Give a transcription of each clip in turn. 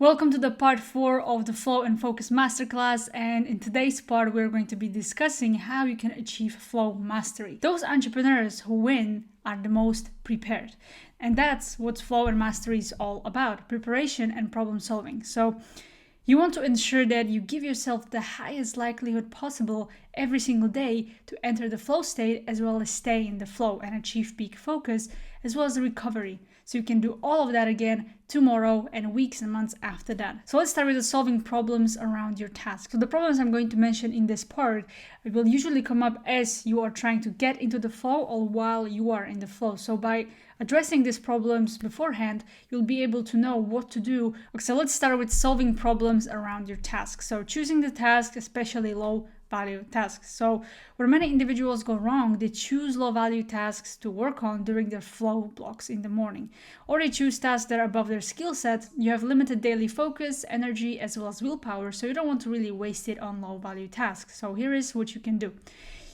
Welcome to the part 4 of the Flow and Focus Masterclass, and in today's part we're going to be discussing how you can achieve flow mastery. Those entrepreneurs who win are the most prepared, and that's what flow and mastery is all about: preparation and problem solving. So you want to ensure that you give yourself the highest likelihood possible every single day to enter the flow state, as well as stay in the flow and achieve peak focus, as well as the recovery. So you can do all of that again tomorrow and weeks and months after that. So let's start with the solving problems around your task. So the problems I'm going to mention in this part will usually come up as you are trying to get into the flow or while you are in the flow. So by addressing these problems beforehand, you'll be able to know what to do. Okay, so let's start with solving problems around your task. So choosing the task, especially low value tasks. So where many individuals go wrong, they choose low value tasks to work on during their flow blocks in the morning, or they choose tasks that are above their skill set. You have limited daily focus, energy, as well as willpower, so you don't want to really waste it on low value tasks. So here is what you can do.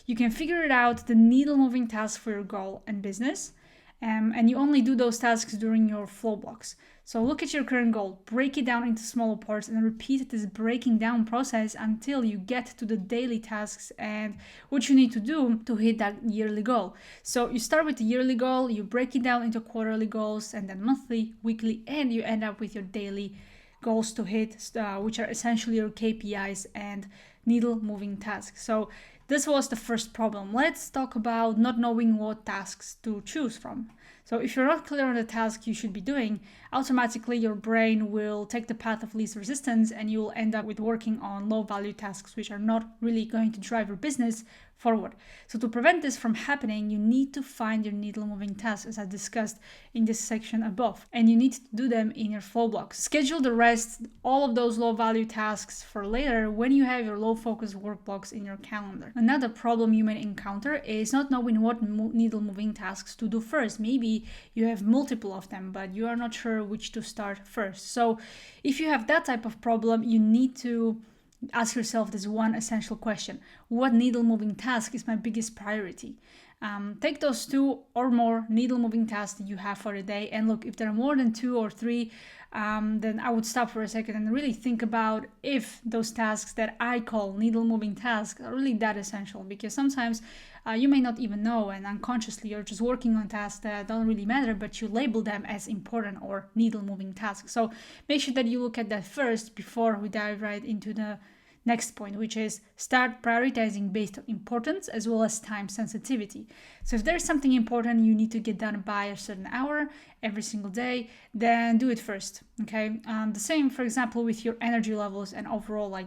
You can figure it out the needle moving task for your goal and business. And you only do those tasks during your flow blocks. So look at your current goal, break it down into smaller parts, and repeat this breaking down process until you get to the daily tasks and what you need to do to hit that yearly goal. So you start with the yearly goal, you break it down into quarterly goals, and then monthly, weekly, and you end up with your daily goals to hit, which are essentially your KPIs and needle moving tasks. So this was the first problem. Let's talk about not knowing what tasks to choose from. So if you're not clear on the task you should be doing, automatically your brain will take the path of least resistance and you will end up with working on low value tasks which are not really going to drive your business forward. So to prevent this from happening, you need to find your needle moving tasks, as I discussed in this section above, and you need to do them in your flow blocks. Schedule the rest, all of those low value tasks, for later when you have your low focus work blocks in your calendar. Another problem you may encounter is not knowing what needle moving tasks to do first. Maybe you have multiple of them, but you are not sure which to start first. So if you have that type of problem, you need to ask yourself this one essential question: what needle moving task is my biggest priority? Take those 2 or more needle moving tasks that you have for the day, and look, if there are more than 2 or 3, then I would stop for a second and really think about if those tasks that I call needle moving tasks are really that essential, because sometimes you may not even know, and unconsciously you're just working on tasks that don't really matter, but you label them as important or needle moving tasks. So make sure that you look at that first before we dive right into the next point, which is start prioritizing based on importance as well as time sensitivity. So if there's something important you need to get done by a certain hour every single day, then do it first. Okay. The same, for example, with your energy levels and overall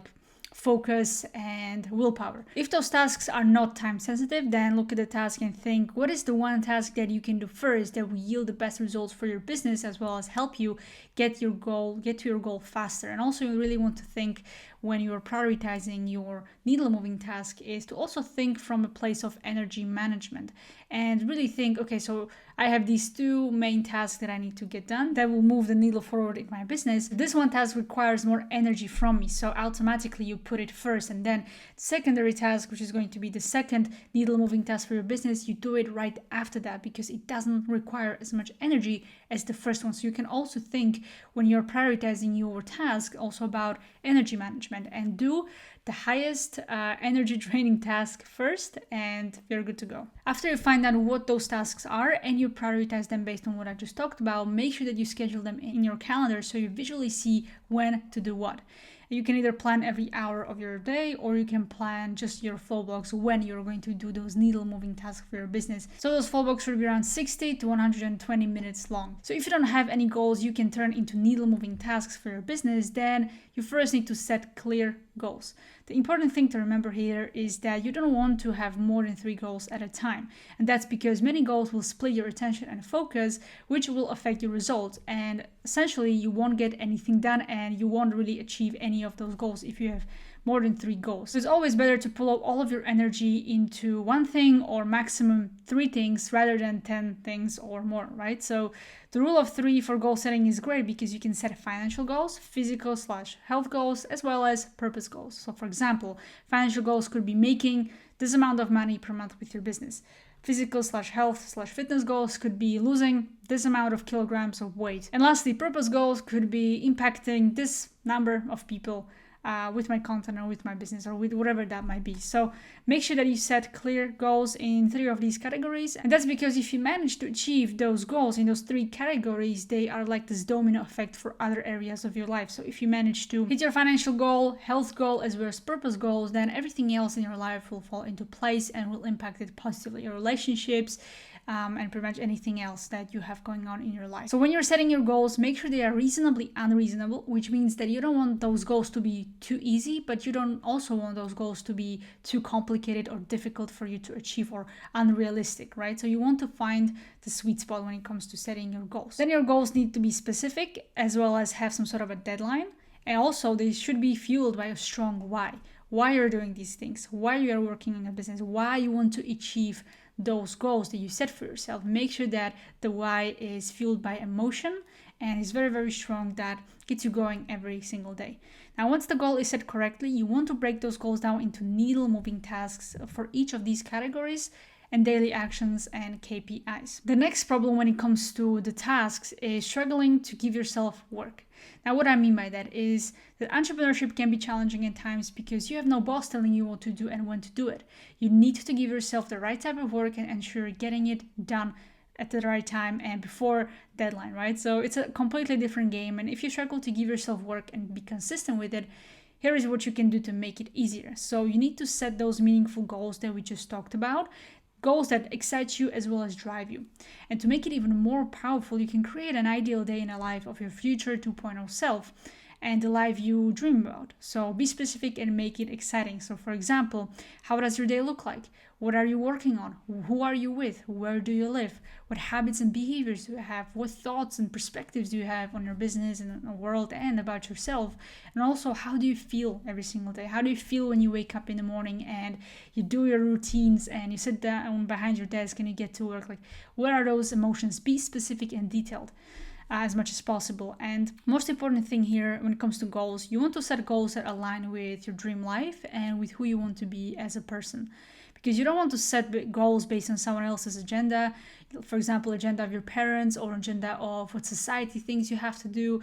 focus and willpower. If those tasks are not time sensitive, then look at the task and think, what is the one task that you can do first that will yield the best results for your business, as well as help you get to your goal faster. And also, you really want to think, when you are prioritizing your needle moving task, is to also think from a place of energy management and really think, okay, so I have these 2 main tasks that I need to get done that will move the needle forward in my business. This one task requires more energy from me, so automatically you put it first, and then the secondary task, which is going to be the second needle moving task for your business, you do it right after that, because it doesn't require as much energy as the first one. So you can also think, when you're prioritizing your task, also about energy management, and do the highest energy draining task first, and you're good to go. After you find out what those tasks are and you prioritize them based on what I just talked about, make sure that you schedule them in your calendar so you visually see when to do what. You can either plan every hour of your day, or you can plan just your flow blocks when you're going to do those needle moving tasks for your business. So those flow blocks should be around 60 to 120 minutes long. So if you don't have any goals you can turn into needle moving tasks for your business, then you first need to set clear goals. The important thing to remember here is that you don't want to have more than 3 goals at a time. And that's because many goals will split your attention and focus, which will affect your results. And essentially, you won't get anything done and you won't really achieve any of those goals if you have more than 3 goals. So it's always better to pull out all of your energy into one thing, or maximum 3 things, rather than 10 things or more, right? So the rule of 3 for goal setting is great because you can set financial goals, physical/health goals, as well as purpose goals. So for example, financial goals could be making this amount of money per month with your business. Physical/health/fitness goals could be losing this amount of kilograms of weight. And lastly, purpose goals could be impacting this number of people with my content or with my business or with whatever that might be. So make sure that you set clear goals in 3 of these categories. And that's because if you manage to achieve those goals in those 3 categories, they are like this domino effect for other areas of your life. So if you manage to hit your financial goal, health goal, as well as purpose goals, then everything else in your life will fall into place and will impact it positively. Your relationships, and pretty much anything else that you have going on in your life. So when you're setting your goals, make sure they are reasonably unreasonable, which means that you don't want those goals to be too easy, but you don't also want those goals to be too complicated or difficult for you to achieve or unrealistic, right? So you want to find the sweet spot when it comes to setting your goals. Then your goals need to be specific as well as have some sort of a deadline. And also they should be fueled by a strong why. Why you're doing these things, why you are working on your business, why you want to achieve those goals that you set for yourself. Make sure that the why is fueled by emotion and is very, very strong, that gets you going every single day. Now, once the goal is set correctly, you want to break those goals down into needle moving tasks for each of these categories and daily actions and KPIs. The next problem when it comes to the tasks is struggling to give yourself work. Now, what I mean by that is that entrepreneurship can be challenging at times because you have no boss telling you what to do and when to do it. You need to give yourself the right type of work and ensure you're getting it done at the right time and before deadline, right? So it's a completely different game. And if you struggle to give yourself work and be consistent with it, here is what you can do to make it easier. So you need to set those meaningful goals that we just talked about. Goals that excite you as well as drive you. And to make it even more powerful, you can create an ideal day in a life of your future 2.0 self and the life you dream about. So be specific and make it exciting. So for example, how does your day look like? What are you working on? Who are you with? Where do you live? What habits and behaviors do you have? What thoughts and perspectives do you have on your business and the world and about yourself? And also, how do you feel every single day? How do you feel when you wake up in the morning and you do your routines and you sit down behind your desk and you get to work? Like, what are those emotions? Be specific and detailed as much as possible. And most important thing here when it comes to goals, you want to set goals that align with your dream life and with who you want to be as a person. Because you don't want to set goals based on someone else's agenda, for example, agenda of your parents or agenda of what society thinks you have to do,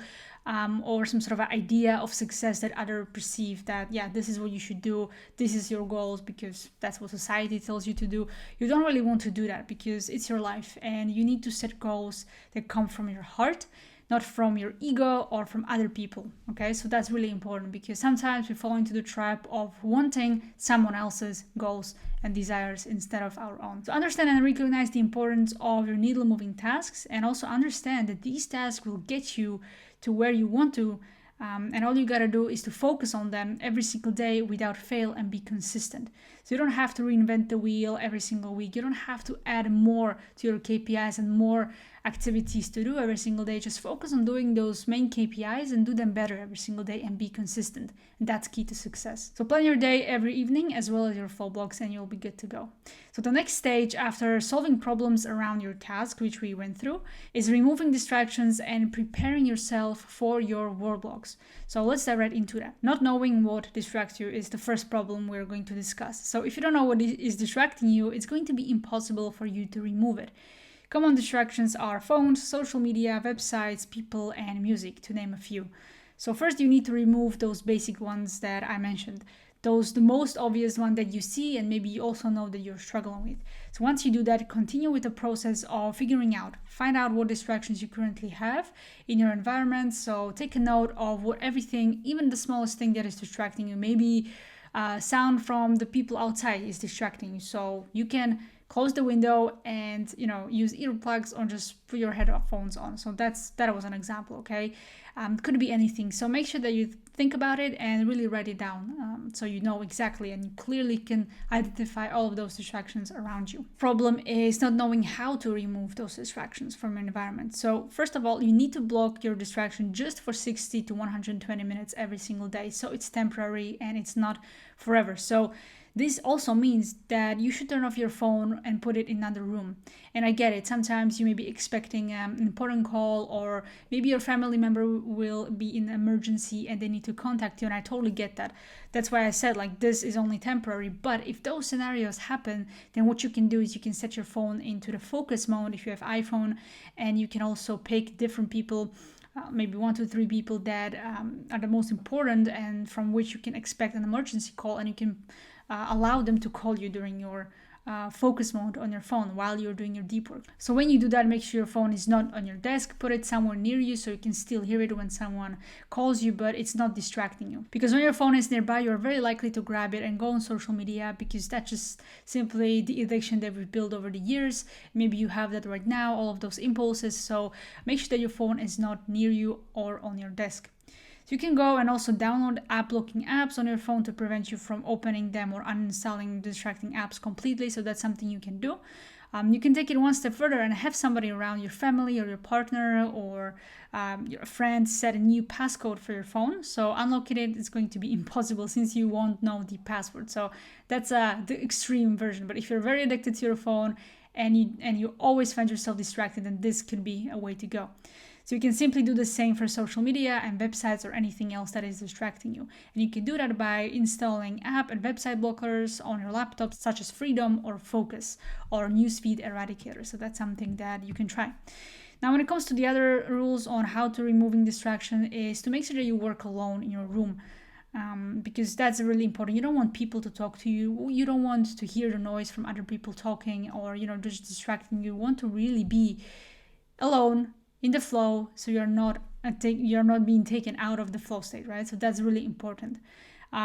or some sort of idea of success that others perceive that, yeah, this is what you should do, this is your goals because that's what society tells you to do. You don't really want to do that because it's your life and you need to set goals that come from your heart, not from your ego or from other people, okay? So that's really important because sometimes we fall into the trap of wanting someone else's goals and desires instead of our own. So understand and recognize the importance of your needle moving tasks and also understand that these tasks will get you to where you want to, and all you gotta do is to focus on them every single day without fail and be consistent. So you don't have to reinvent the wheel every single week. You don't have to add more to your KPIs and more activities to do every single day. Just focus on doing those main KPIs and do them better every single day and be consistent. And that's key to success. So plan your day every evening as well as your flow blocks and you'll be good to go. So the next stage after solving problems around your task, which we went through, is removing distractions and preparing yourself for your work blocks. So let's dive right into that. Not knowing what distracts you is the first problem we're going to discuss. So if you don't know what is distracting you, it's going to be impossible for you to remove it. Common distractions are phones, social media, websites, people, and music, to name a few. So first you need to remove those basic ones that I mentioned. The most obvious one that you see and maybe you also know that you're struggling with. So once you do that, continue with the process of figuring out, find out what distractions you currently have in your environment. So take a note of what everything, even the smallest thing that is distracting you, maybe sound from the people outside is distracting you. So you can close the window and use earplugs or just put your headphones on. So that was an example, okay? Could be anything. So make sure that you think about it and really write it down so you know exactly and you clearly can identify all of those distractions around you. Problem is not knowing how to remove those distractions from your environment. So first of all, you need to block your distraction just for 60 to 120 minutes every single day. So it's temporary and it's not forever. So This also means that you should turn off your phone and put it in another room. And I get it. Sometimes you may be expecting an important call, or maybe your family member will be in emergency and they need to contact you. And I totally get that. That's why I said like this is only temporary. But if those scenarios happen, then what you can do is you can set your phone into the focus mode if you have iPhone, and you can also pick different people. Maybe 1 to 3 people that are the most important and from which you can expect an emergency call, and you can allow them to call you during your focus mode on your phone while you're doing your deep work. So when you do that, make sure your phone is not on your desk. Put it somewhere near you so you can still hear it when someone calls you, but it's not distracting you. Because when your phone is nearby, you're very likely to grab it and go on social media, because that's just simply the addiction that we've built over the years. Maybe you have that right now, all of those impulses. So make sure that your phone is not near you or on your desk. So you can go and also download app blocking apps on your phone to prevent you from opening them or uninstalling distracting apps completely. So that's something you can do. You can take it one step further and have somebody around, your family or your partner or your friend, set a new passcode for your phone. So unlocking it is going to be impossible since you won't know the password. So that's the extreme version. But if you're very addicted to your phone and you always find yourself distracted, then this could be a way to go. So you can simply do the same for social media and websites or anything else that is distracting you. And you can do that by installing app and website blockers on your laptop, such as Freedom or Focus or Newsfeed Eradicator. So that's something that you can try. Now, when it comes to the other rules on how to removing distraction, is to make sure that you work alone in your room. Because that's really important. You don't want people to talk to you. You don't want to hear the noise from other people talking or, just distracting you. You want to really be alone in the flow, so you're not being taken out of the flow state, right? So that's really important.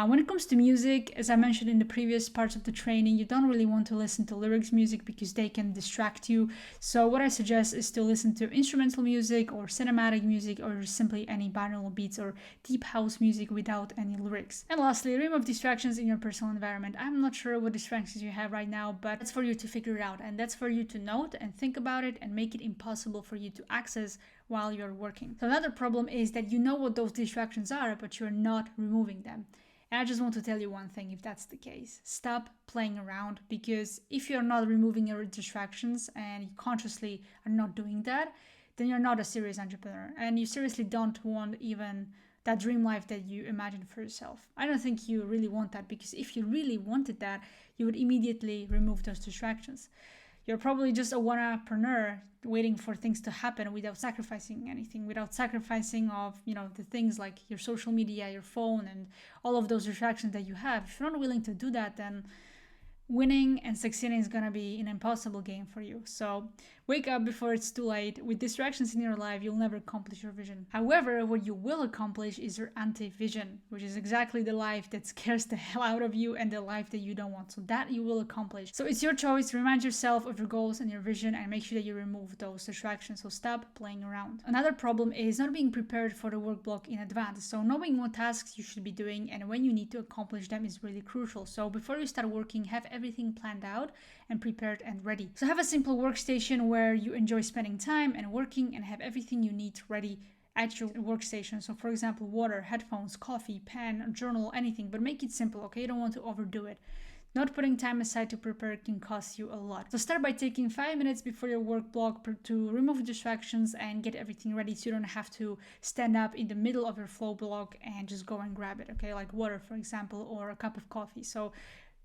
When it comes to music, as I mentioned in the previous parts of the training, you don't really want to listen to lyrics music because they can distract you. So what I suggest is to listen to instrumental music or cinematic music or simply any binaural beats or deep house music without any lyrics. And lastly, remove distractions in your personal environment. I'm not sure what distractions you have right now, but that's for you to figure it out, and that's for you to note and think about it and make it impossible for you to access while you're working. So another problem is that you know what those distractions are, but you're not removing them. And I just want to tell you one thing, if that's the case. Stop playing around, because if you're not removing your distractions and you consciously are not doing that, then you're not a serious entrepreneur. And you seriously don't want even that dream life that you imagine for yourself. I don't think you really want that, because if you really wanted that, you would immediately remove those distractions. You're probably just a one-uppreneur waiting for things to happen without sacrificing anything, without sacrificing of, the things like your social media, your phone, and all of those distractions that you have. If you're not willing to do that, then winning and succeeding is going to be an impossible game for you. So wake up before it's too late. With distractions in your life, you'll never accomplish your vision. However, what you will accomplish is your anti-vision, which is exactly the life that scares the hell out of you and the life that you don't want. So that you will accomplish. So it's your choice. Remind yourself of your goals and your vision and make sure that you remove those distractions. So stop playing around. Another problem is not being prepared for the work block in advance. So knowing what tasks you should be doing and when you need to accomplish them is really crucial. So before you start working, have everything planned out and prepared and ready. So have a simple workstation where you enjoy spending time and working, and have everything you need ready at your workstation. So for example, water, headphones, coffee, pen, journal, anything, but make it simple, okay? You don't want to overdo it. Not putting time aside to prepare can cost you a lot. So start by taking 5 minutes before your work block to remove distractions and get everything ready, so you don't have to stand up in the middle of your flow block and just go and grab it, okay? Like water, for example, or a cup of coffee. So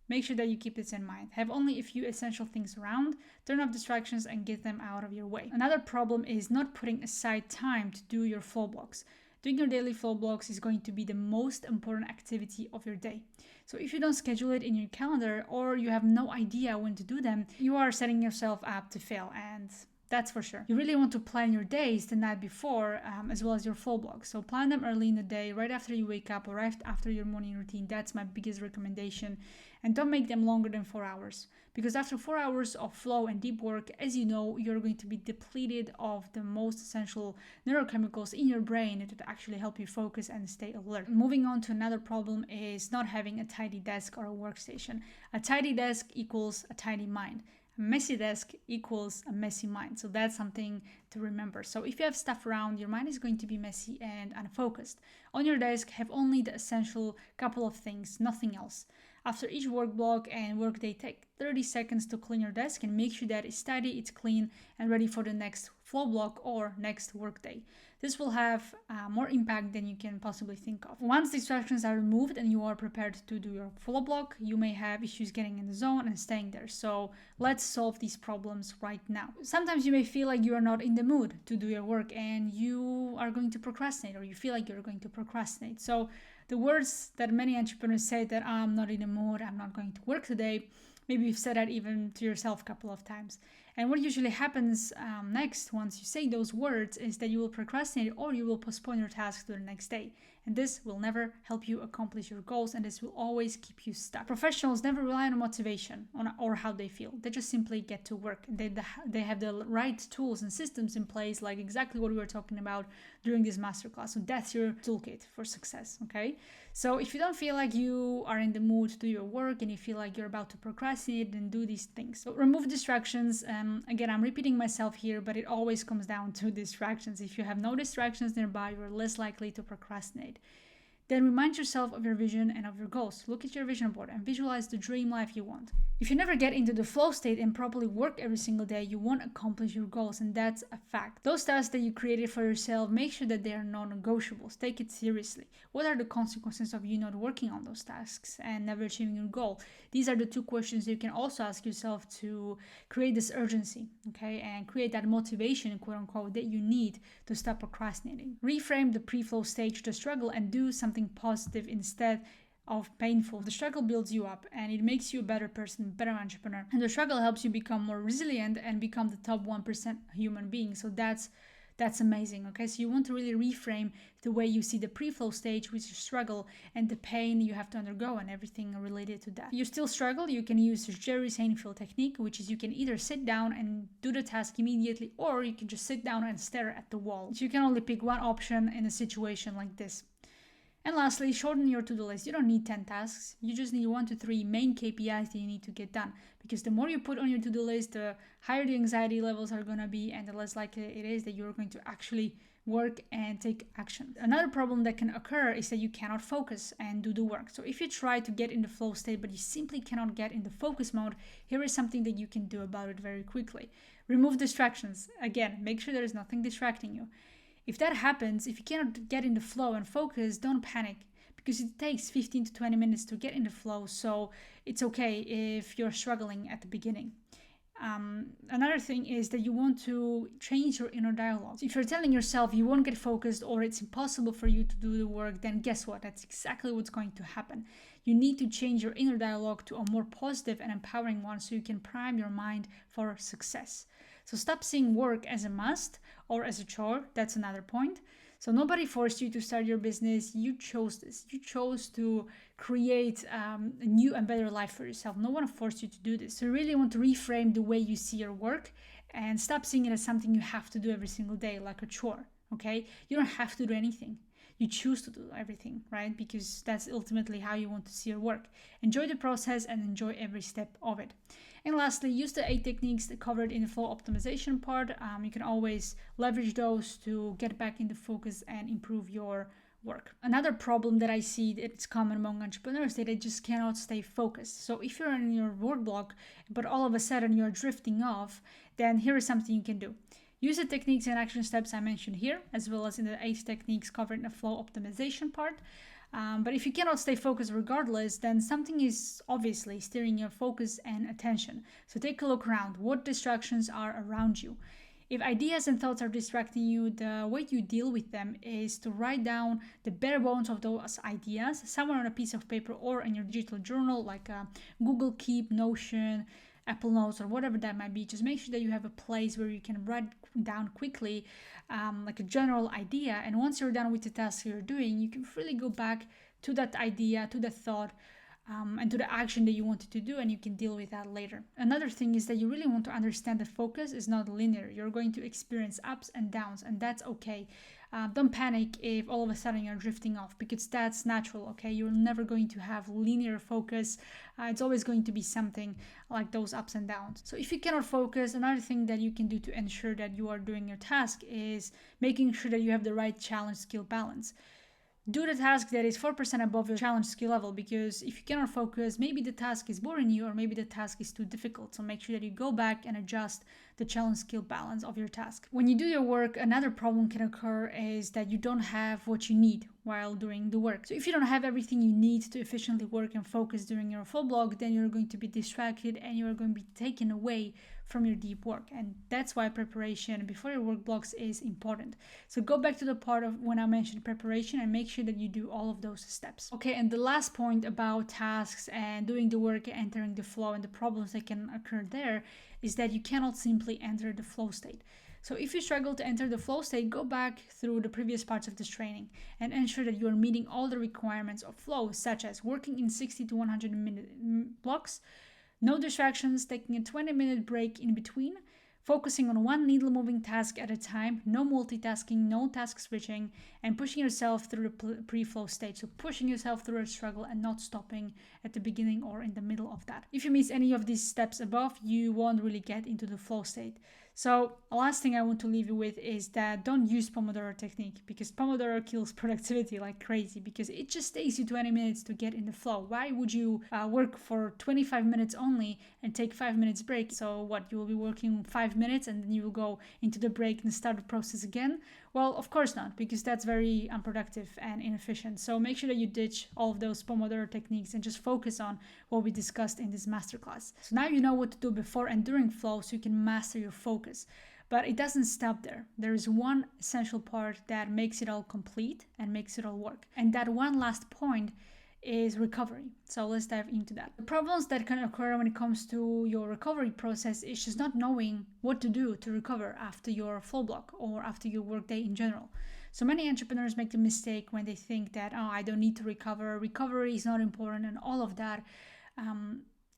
make sure that you keep this in mind. Have only a few essential things around, turn off distractions and get them out of your way. Another problem is not putting aside time to do your flow blocks. Doing your daily flow blocks is going to be the most important activity of your day. So if you don't schedule it in your calendar, or you have no idea when to do them, you are setting yourself up to fail, and that's for sure. You really want to plan your days the night before, as well as your flow blocks. So plan them early in the day, right after you wake up or right after your morning routine. That's my biggest recommendation. And don't make them longer than 4 hours. Because after 4 hours of flow and deep work, as you know, you're going to be depleted of the most essential neurochemicals in your brain that actually help you focus and stay alert. Moving on to another problem is not having a tidy desk or a workstation. A tidy desk equals a tidy mind. A messy desk equals a messy mind. So that's something to remember. So if you have stuff around, your mind is going to be messy and unfocused. On your desk, have only the essential couple of things, nothing else. After each work block and work day, take 30 seconds to clean your desk and make sure that it's tidy, it's clean, and ready for the next flow block or next work day. This will have more impact than you can possibly think of. Once distractions are removed and you are prepared to do your flow block, you may have issues getting in the zone and staying there. So let's solve these problems right now. Sometimes you may feel like you are not in the mood to do your work and you are going to procrastinate, or you feel like you're going to procrastinate. So the words that many entrepreneurs say, that I'm not in the mood, I'm not going to work today, maybe you've said that even to yourself a couple of times. And what usually happens next, once you say those words, is that you will procrastinate or you will postpone your task to the next day. And this will never help you accomplish your goals, and this will always keep you stuck. Professionals never rely on motivation or how they feel. They just simply get to work. They have the right tools and systems in place, like exactly what we were talking about during this masterclass. So that's your toolkit for success, okay? So if you don't feel like you are in the mood to do your work and you feel like you're about to procrastinate, then do these things. So remove distractions. Again, I'm repeating myself here, but it always comes down to distractions. If you have no distractions nearby, you're less likely to procrastinate. Then remind yourself of your vision and of your goals. Look at your vision board and visualize the dream life you want. If you never get into the flow state and properly work every single day, you won't accomplish your goals, and that's a fact. Those tasks that you created for yourself, make sure that they are non-negotiables. Take it seriously. What are the consequences of you not working on those tasks and never achieving your goal? These are the two questions you can also ask yourself to create this urgency, okay, and create that motivation, quote unquote, that you need to stop procrastinating. Reframe the pre-flow stage to struggle and do something positive instead of painful. The struggle builds you up and it makes you a better person, better entrepreneur. And the struggle helps you become more resilient and become the top 1% human being. So that's amazing, okay? So you want to really reframe the way you see the pre-flow stage, which is struggle, and the pain you have to undergo and everything related to that. If you still struggle, you can use the Jerry Seinfeld technique, which is you can either sit down and do the task immediately, or you can just sit down and stare at the wall. So you can only pick one option in a situation like this. And lastly, shorten your to-do list. You don't need 10 tasks. You just need 1 to 3 main KPIs that you need to get done. Because the more you put on your to-do list, the higher the anxiety levels are going to be, and the less likely it is that you're going to actually work and take action. Another problem that can occur is that you cannot focus and do the work. So if you try to get in the flow state, but you simply cannot get in the focus mode, here is something that you can do about it very quickly. Remove distractions. Again, make sure there is nothing distracting you. If that happens, if you cannot get in the flow and focus, don't panic, because it takes 15 to 20 minutes to get in the flow, so it's okay if you're struggling at the beginning. Another thing is that you want to change your inner dialogue. So if you're telling yourself you won't get focused or it's impossible for you to do the work, then guess what? That's exactly what's going to happen. You need to change your inner dialogue to a more positive and empowering one so you can prime your mind for success. So stop seeing work as a must or as a chore. That's another point. So nobody forced you to start your business. You chose this. You chose to create a new and better life for yourself. No one forced you to do this. So you really want to reframe the way you see your work and stop seeing it as something you have to do every single day, like a chore, okay? You don't have to do anything. You choose to do everything, right? Because that's ultimately how you want to see your work. Enjoy the process and enjoy every step of it. And lastly, use the 8 techniques covered in the flow optimization part. You can always leverage those to get back into focus and improve your work. Another problem that I see that's common among entrepreneurs is that they just cannot stay focused. So if you're in your work block, but all of a sudden you're drifting off, then here is something you can do. Use the techniques and action steps I mentioned here, as well as in the 8 techniques covered in the flow optimization part. But if you cannot stay focused regardless, then something is obviously steering your focus and attention. So take a look around. What distractions are around you? If ideas and thoughts are distracting you, the way you deal with them is to write down the bare bones of those ideas somewhere on a piece of paper or in your digital journal, like Google Keep, Notion, Apple Notes, or whatever that might be. Just make sure that you have a place where you can write down quickly like a general idea. And once you're done with the task you're doing, you can freely go back to that idea, to that thought, and to the action that you wanted to do, and you can deal with that later. Another thing is that you really want to understand that focus is not linear. You're going to experience ups and downs, and that's okay. Don't panic if all of a sudden you're drifting off, because that's natural, okay? You're never going to have linear focus. It's always going to be something like those ups and downs. So if you cannot focus, another thing that you can do to ensure that you are doing your task is making sure that you have the right challenge skill balance. Do the task that is 4% above your challenge skill level, because if you cannot focus, maybe the task is boring you or maybe the task is too difficult. So make sure that you go back and adjust the challenge skill balance of your task. When you do your work, another problem can occur is that you don't have what you need while doing the work. So if you don't have everything you need to efficiently work and focus during your flow block, then you're going to be distracted and you're going to be taken away from your deep work. And that's why preparation before your work blocks is important. So go back to the part of when I mentioned preparation and make sure that you do all of those steps. Okay, and the last point about tasks and doing the work, entering the flow, and the problems that can occur there is that you cannot simply enter the flow state. So if you struggle to enter the flow state, go back through the previous parts of this training and ensure that you are meeting all the requirements of flow, such as working in 60 to 100 minute blocks, no distractions, taking a 20-minute break in between, focusing on one needle moving task at a time, no multitasking, no task switching, and pushing yourself through the pre-flow stage. So pushing yourself through a struggle and not stopping at the beginning or in the middle of that. If you miss any of these steps above, you won't really get into the flow state. So the last thing I want to leave you with is that don't use Pomodoro technique, because Pomodoro kills productivity like crazy, because it just takes you 20 minutes to get in the flow. Why would you work for 25 minutes only and take 5 minutes break? So what, you will be working 5 minutes and then you will go into the break and start the process again? Well, of course not, because that's very unproductive and inefficient. So make sure that you ditch all of those Pomodoro techniques and just focus on what we discussed in this masterclass. So now you know what to do before and during flow so you can master your focus. But it doesn't stop there. There is one essential part that makes it all complete and makes it all work. And that one last point is recovery. So let's dive into that. The problems that can occur when it comes to your recovery process is just not knowing what to do to recover after your flow block or after your workday in general. So many entrepreneurs make the mistake when they think that, oh, I don't need to recover, recovery is not important and all of that.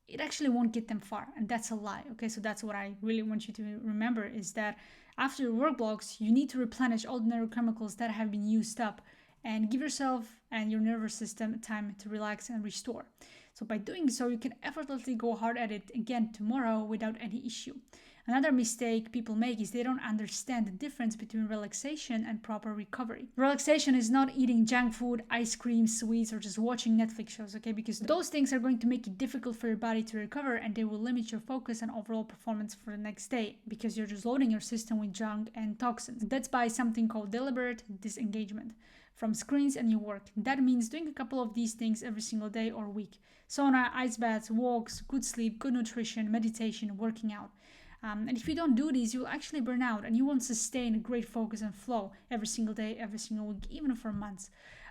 It actually won't get them far, and that's a lie. Okay, so that's what I really want you to remember, is that after your work blocks, you need to replenish all the neurochemicals that have been used up and give yourself and your nervous system time to relax and restore. So by doing so, you can effortlessly go hard at it again tomorrow without any issue. Another mistake people make is they don't understand the difference between relaxation and proper recovery. Relaxation is not eating junk food, ice cream, sweets, or just watching Netflix shows, okay? Because those things are going to make it difficult for your body to recover and they will limit your focus and overall performance for the next day because you're just loading your system with junk and toxins. That's by something called deliberate disengagement from screens and your work. That means doing a couple of these things every single day or week. Sauna, ice baths, walks, good sleep, good nutrition, meditation, working out. And if you don't do these, you'll actually burn out and you won't sustain a great focus and flow every single day, every single week, even for months.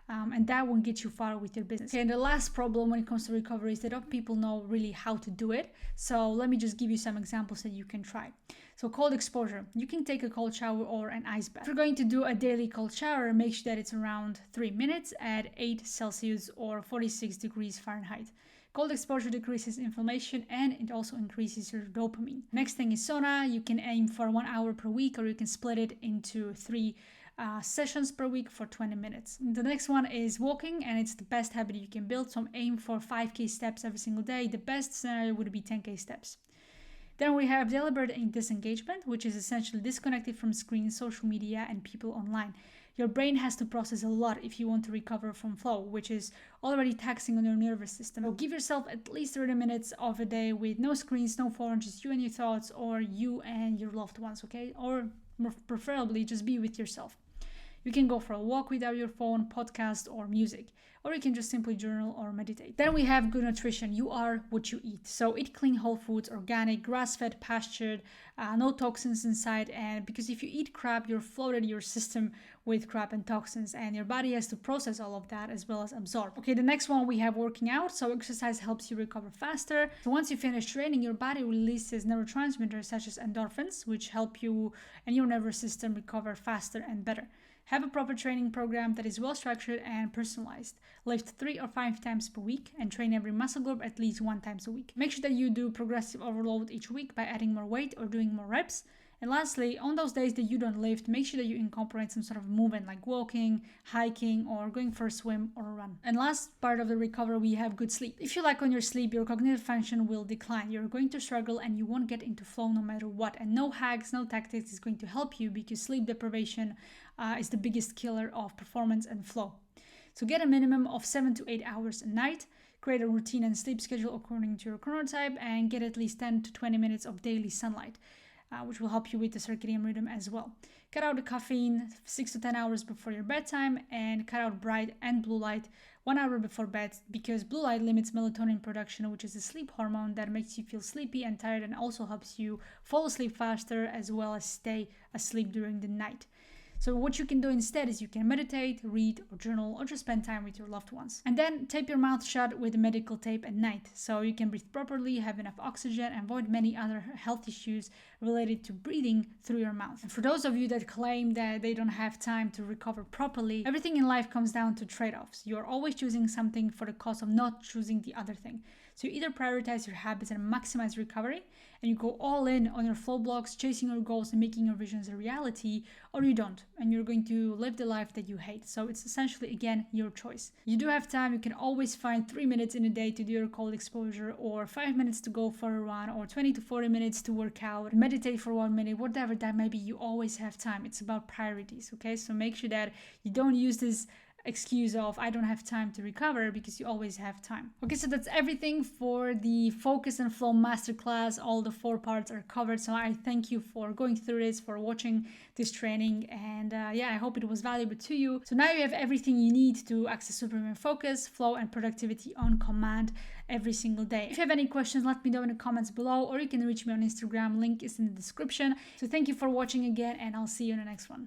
And that won't get you far with your business. Okay, and the last problem when it comes to recovery is that not people know really how to do it. So let me just give you some examples that you can try. So cold exposure. You can take a cold shower or an ice bath. If you're going to do a daily cold shower, make sure that it's around 3 minutes at 8 Celsius or 46 degrees Fahrenheit. Cold exposure decreases inflammation and it also increases your dopamine. Next thing is sauna. You can aim for 1 hour per week or you can split it into 3 sessions per week for 20 minutes. The next one is walking and it's the best habit you can build. So aim for 5K steps every single day. The best scenario would be 10K steps. Then we have deliberate disengagement, which is essentially disconnected from screens, social media, and people online. Your brain has to process a lot if you want to recover from flow, which is already taxing on your nervous system. So give yourself at least 30 minutes of a day with no screens, no phone, just you and your thoughts, or you and your loved ones, okay? Or more preferably, just be with yourself. You can go for a walk without your phone, podcast, or music, or you can just simply journal or meditate. Then we have good nutrition. You are what you eat. So eat clean whole foods, organic, grass-fed, pastured, no toxins inside. And because if you eat crap, you're flooded your system with crap and toxins, and your body has to process all of that as well as absorb. Okay, the next one we have working out. So exercise helps you recover faster. So once you finish training, your body releases neurotransmitters such as endorphins, which help you and your nervous system recover faster and better. Have a proper training program that is well structured and personalized. Lift 3 or 5 times per week and train every muscle group at least 1 time a week. Make sure that you do progressive overload each week by adding more weight or doing more reps. And lastly, on those days that you don't lift, make sure that you incorporate some sort of movement like walking, hiking, or going for a swim or a run. And last part of the recovery, we have good sleep. If you lack on your sleep, your cognitive function will decline. You're going to struggle and you won't get into flow no matter what. And no hacks, no tactics is going to help you because sleep deprivation is the biggest killer of performance and flow. So get a minimum of 7 to 8 hours a night. Create a routine and sleep schedule according to your chronotype, and get at least 10 to 20 minutes of daily sunlight, which will help you with the circadian rhythm as well. Cut out the caffeine 6 to 10 hours before your bedtime, and cut out bright and blue light 1 hour before bed, because blue light limits melatonin production, which is a sleep hormone that makes you feel sleepy and tired and also helps you fall asleep faster as well as stay asleep during the night. So what you can do instead is you can meditate, read, or journal, or just spend time with your loved ones. And then tape your mouth shut with medical tape at night so you can breathe properly, have enough oxygen, and avoid many other health issues related to breathing through your mouth. And for those of you that claim that they don't have time to recover properly, everything in life comes down to trade-offs. You're always choosing something for the cost of not choosing the other thing. So you either prioritize your habits and maximize recovery, and you go all in on your flow blocks, chasing your goals and making your visions a reality, or you don't, and you're going to live the life that you hate. So it's essentially, again, your choice. You do have time. You can always find 3 minutes in a day to do your cold exposure, or 5 minutes to go for a run, or 20 to 40 minutes to work out, meditate for 1 minute, whatever that may be. You always have time. It's about priorities, okay? So make sure that you don't use this excuse of I don't have time to recover, because you always have time. Okay, so that's everything for the Focus and Flow Masterclass. All the 4 parts are covered. So I thank you for going through this, for watching this training, and I hope it was valuable to you. So now you have everything you need to access Superhuman focus, flow, and productivity on command every single day. If you have any questions, let me know in the comments below, or you can reach me on Instagram. Link is in the description. So thank you for watching again, and I'll see you in the next one.